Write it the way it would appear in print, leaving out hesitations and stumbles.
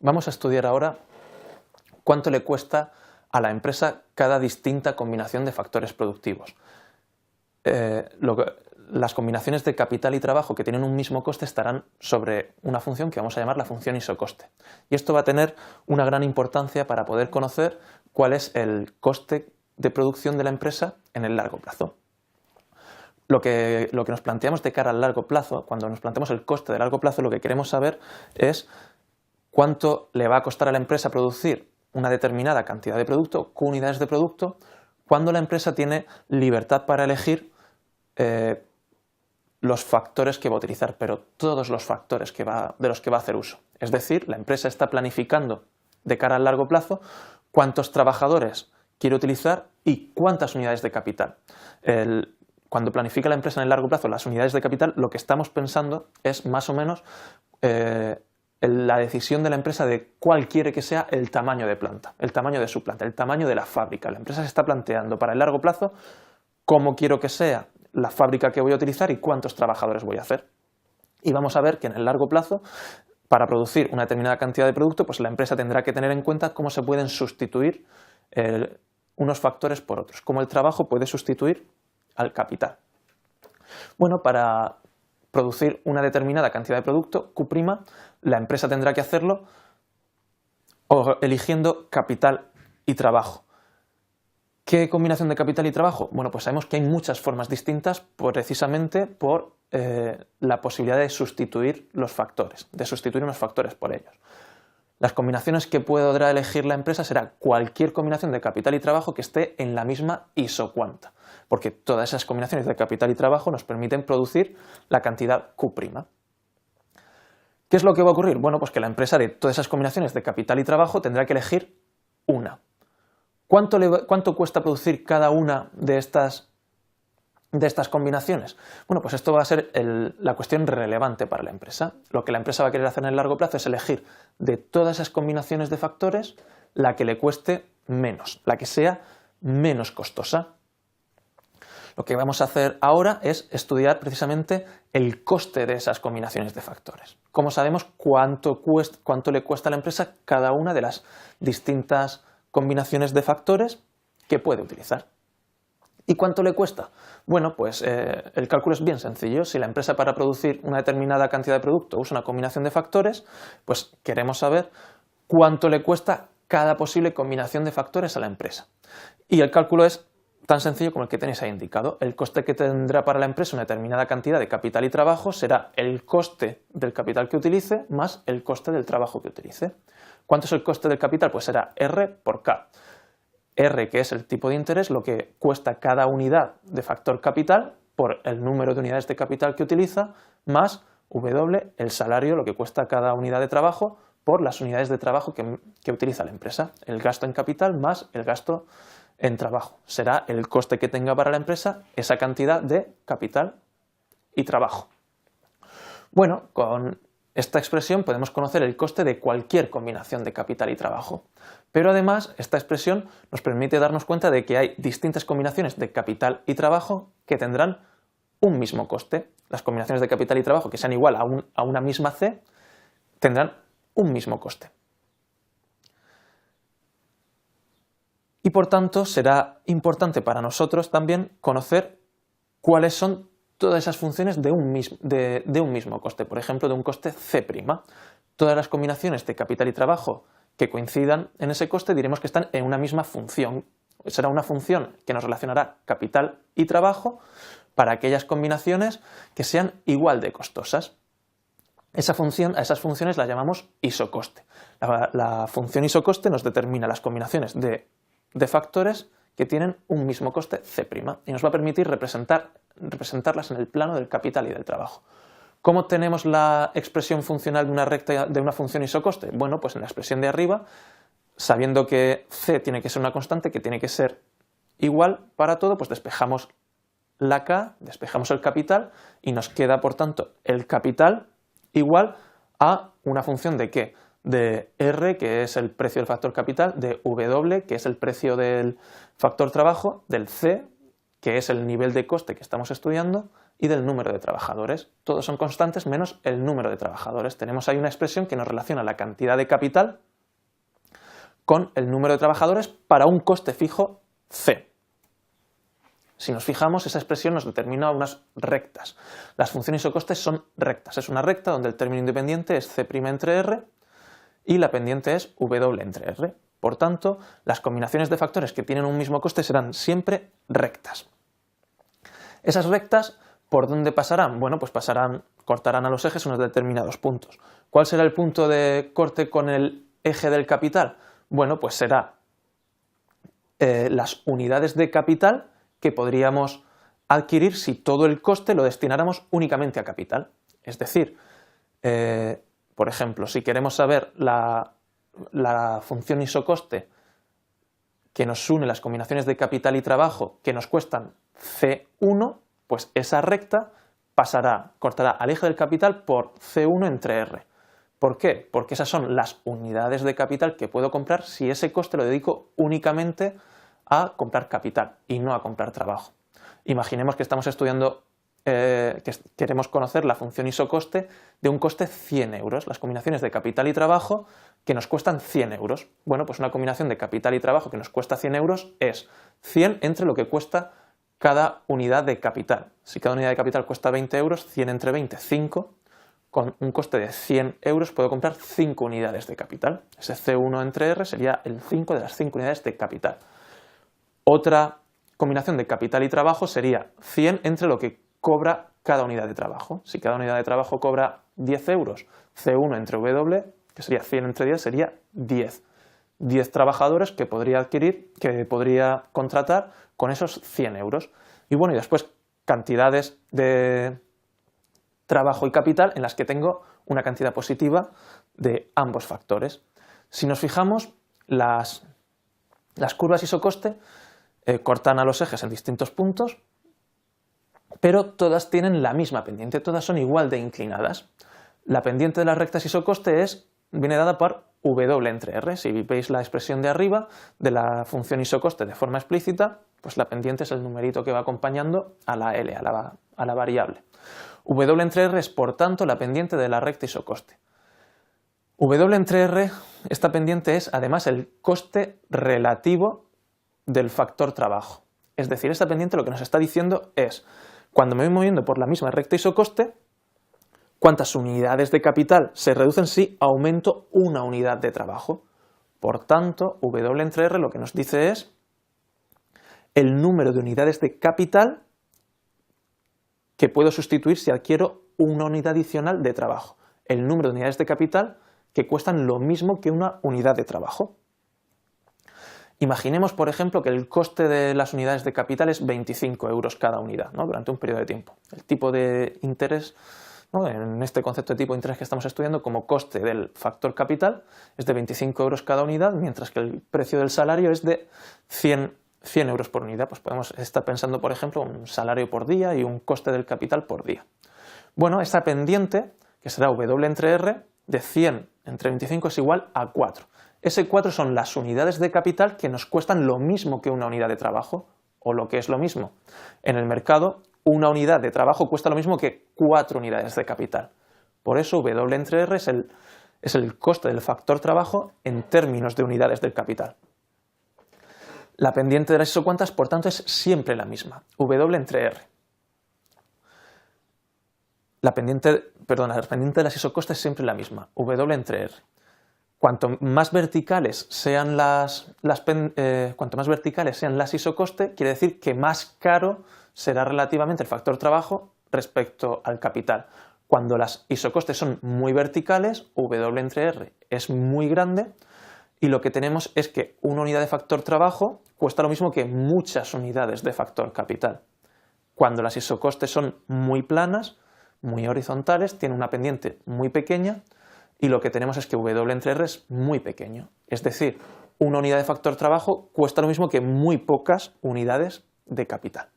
Vamos a estudiar ahora cuánto le cuesta a la empresa cada distinta combinación de factores productivos. Las combinaciones de capital y trabajo que tienen un mismo coste estarán sobre una función que vamos a llamar la función isocoste. Y esto va a tener una gran importancia para poder conocer cuál es el coste de producción de la empresa en el largo plazo. Lo que nos planteamos de cara al largo plazo, cuando nos planteamos el coste de largo plazo, lo que queremos saber es cuánto le va a costar a la empresa producir una determinada cantidad de producto, Q unidades de producto, cuando la empresa tiene libertad para elegir los factores que va a utilizar, pero todos los factores de los que va a hacer uso. Es decir, la empresa está planificando de cara al largo plazo cuántos trabajadores quiere utilizar y cuántas unidades de capital. Cuando planifica la empresa en el largo plazo las unidades de capital, lo que estamos pensando es más o menos la decisión de la empresa de cuál quiere que sea el tamaño de planta, el tamaño de su planta, el tamaño de la fábrica. La empresa se está planteando para el largo plazo cómo quiero que sea la fábrica que voy a utilizar y cuántos trabajadores voy a hacer. Y vamos a ver que en el largo plazo, para producir una determinada cantidad de producto, pues la empresa tendrá que tener en cuenta cómo se pueden sustituir unos factores por otros, cómo el trabajo puede sustituir al capital. Bueno, para producir una determinada cantidad de producto, Q', la empresa tendrá que hacerlo eligiendo capital y trabajo. ¿Qué combinación de capital y trabajo? Bueno, pues sabemos que hay muchas formas distintas precisamente por la posibilidad de sustituir los factores, de sustituir unos factores por ellos. Las combinaciones que podrá elegir la empresa será cualquier combinación de capital y trabajo que esté en la misma isocuanta, porque todas esas combinaciones de capital y trabajo nos permiten producir la cantidad Q'. ¿Qué es lo que va a ocurrir? Bueno, pues que la empresa de todas esas combinaciones de capital y trabajo tendrá que elegir una. ¿Cuánto cuesta producir cada una de estas combinaciones? Bueno, pues esto va a ser la cuestión relevante para la empresa. Lo que la empresa va a querer hacer en el largo plazo es elegir de todas esas combinaciones de factores la que le cueste menos, la que sea menos costosa. Lo que vamos a hacer ahora es estudiar precisamente el coste de esas combinaciones de factores. ¿Cómo sabemos cuánto le cuesta a la empresa cada una de las distintas combinaciones de factores que puede utilizar? ¿Y cuánto le cuesta? Bueno, pues el cálculo es bien sencillo. Si la empresa para producir una determinada cantidad de producto usa una combinación de factores, pues queremos saber cuánto le cuesta cada posible combinación de factores a la empresa. Y el cálculo es tan sencillo como el que tenéis ahí indicado. El coste que tendrá para la empresa una determinada cantidad de capital y trabajo será el coste del capital que utilice más el coste del trabajo que utilice. ¿Cuánto es el coste del capital? Pues será R por K. R, que es el tipo de interés, lo que cuesta cada unidad de factor capital por el número de unidades de capital que utiliza, más W, el salario, lo que cuesta cada unidad de trabajo por las unidades de trabajo que utiliza la empresa. El gasto en capital más el gasto en trabajo. Será el coste que tenga para la empresa esa cantidad de capital y trabajo. Bueno, con esta expresión podemos conocer el coste de cualquier combinación de capital y trabajo. Pero además esta expresión nos permite darnos cuenta de que hay distintas combinaciones de capital y trabajo que tendrán un mismo coste. Las combinaciones de capital y trabajo que sean igual a una misma C tendrán un mismo coste. Y por tanto será importante para nosotros también conocer cuáles son todas esas funciones de un mismo coste, por ejemplo de un coste C'. Todas las combinaciones de capital y trabajo que coincidan en ese coste diremos que están en una misma función. Será una función que nos relacionará capital y trabajo para aquellas combinaciones que sean igual de costosas. A esas funciones las llamamos isocoste. La función isocoste nos determina las combinaciones de factores que tienen un mismo coste C' y nos va a permitir representarlas en el plano del capital y del trabajo. ¿Cómo tenemos la expresión funcional de una recta de una función isocoste? Bueno, pues en la expresión de arriba, sabiendo que C tiene que ser una constante, que tiene que ser igual para todo, pues despejamos la K, despejamos el capital y nos queda, por tanto, el capital igual a una función de ¿qué? De R, que es el precio del factor capital, de W, que es el precio del factor trabajo, del C, que es el nivel de coste que estamos estudiando, y del número de trabajadores. Todos son constantes menos el número de trabajadores. Tenemos ahí una expresión que nos relaciona la cantidad de capital con el número de trabajadores para un coste fijo C. Si nos fijamos, esa expresión nos determina unas rectas. Las funciones isocostes son rectas. Es una recta donde el término independiente es C' entre R y la pendiente es W entre R. Por tanto, las combinaciones de factores que tienen un mismo coste serán siempre rectas. Esas rectas, ¿por dónde pasarán? Bueno, pues cortarán a los ejes unos determinados puntos. ¿Cuál será el punto de corte con el eje del capital? Bueno, pues será las unidades de capital que podríamos adquirir si todo el coste lo destináramos únicamente a capital. Es decir, por ejemplo, si queremos saber la función isocoste que nos une las combinaciones de capital y trabajo que nos cuestan C1, pues esa recta cortará al eje del capital por C1 entre R. ¿Por qué? Porque esas son las unidades de capital que puedo comprar si ese coste lo dedico únicamente a comprar capital y no a comprar trabajo. Imaginemos que estamos estudiando, que queremos conocer la función isocoste de un coste 100 euros, las combinaciones de capital y trabajo que nos cuestan 100 euros. Bueno, pues una combinación de capital y trabajo que nos cuesta 100 euros es 100 entre lo que cuesta cada unidad de capital. Si cada unidad de capital cuesta 20 euros, 100 entre 20, 5. Con un coste de 100 euros puedo comprar 5 unidades de capital. Ese C1 entre R sería el 5 de las 5 unidades de capital. Otra combinación de capital y trabajo sería 100 entre lo que cobra cada unidad de trabajo. Si cada unidad de trabajo cobra 10 euros, C1 entre W, que sería 100 entre 10, sería 10. 10 trabajadores que podría contratar con esos 100 euros. Y bueno, y después cantidades de trabajo y capital en las que tengo una cantidad positiva de ambos factores. Si nos fijamos, las curvas isocoste cortan a los ejes en distintos puntos, pero todas tienen la misma pendiente, todas son igual de inclinadas. La pendiente de las rectas isocoste viene dada por W entre R. Si veis la expresión de arriba de la función isocoste de forma explícita, pues la pendiente es el numerito que va acompañando a la L, a la variable. W entre R es, por tanto, la pendiente de la recta isocoste. W entre R, esta pendiente es además el coste relativo del factor trabajo. Es decir, esta pendiente lo que nos está diciendo es, cuando me voy moviendo por la misma recta isocoste, cuántas unidades de capital se reducen si aumento una unidad de trabajo. Por tanto, W entre R lo que nos dice es el número de unidades de capital que puedo sustituir si adquiero una unidad adicional de trabajo. El número de unidades de capital que cuestan lo mismo que una unidad de trabajo. Imaginemos, por ejemplo, que el coste de las unidades de capital es 25 euros cada unidad, ¿no? Durante un periodo de tiempo. El tipo de interés, ¿no? En este concepto de tipo de interés que estamos estudiando como coste del factor capital es de 25 euros cada unidad, mientras que el precio del salario es de 100 euros por unidad. Pues podemos estar pensando, por ejemplo, un salario por día y un coste del capital por día. Bueno, esa pendiente, que será W entre R, de 100 entre 25 es igual a 4. Ese 4 son las unidades de capital que nos cuestan lo mismo que una unidad de trabajo, o lo que es lo mismo. En el mercado, una unidad de trabajo cuesta lo mismo que 4 unidades de capital. Por eso W entre R es el coste del factor trabajo en términos de unidades del capital. La pendiente de las isocuantas, por tanto, es siempre la misma, W entre R. La pendiente de las isocostes es siempre la misma, W entre R. Cuanto más verticales sean las isocoste, quiere decir que más caro será relativamente el factor trabajo respecto al capital. Cuando las isocostes son muy verticales, W entre R es muy grande y lo que tenemos es que una unidad de factor trabajo cuesta lo mismo que muchas unidades de factor capital. Cuando las isocostes son muy planas, muy horizontales, tienen una pendiente muy pequeña, y lo que tenemos es que W entre R es muy pequeño. Es decir, una unidad de factor trabajo cuesta lo mismo que muy pocas unidades de capital.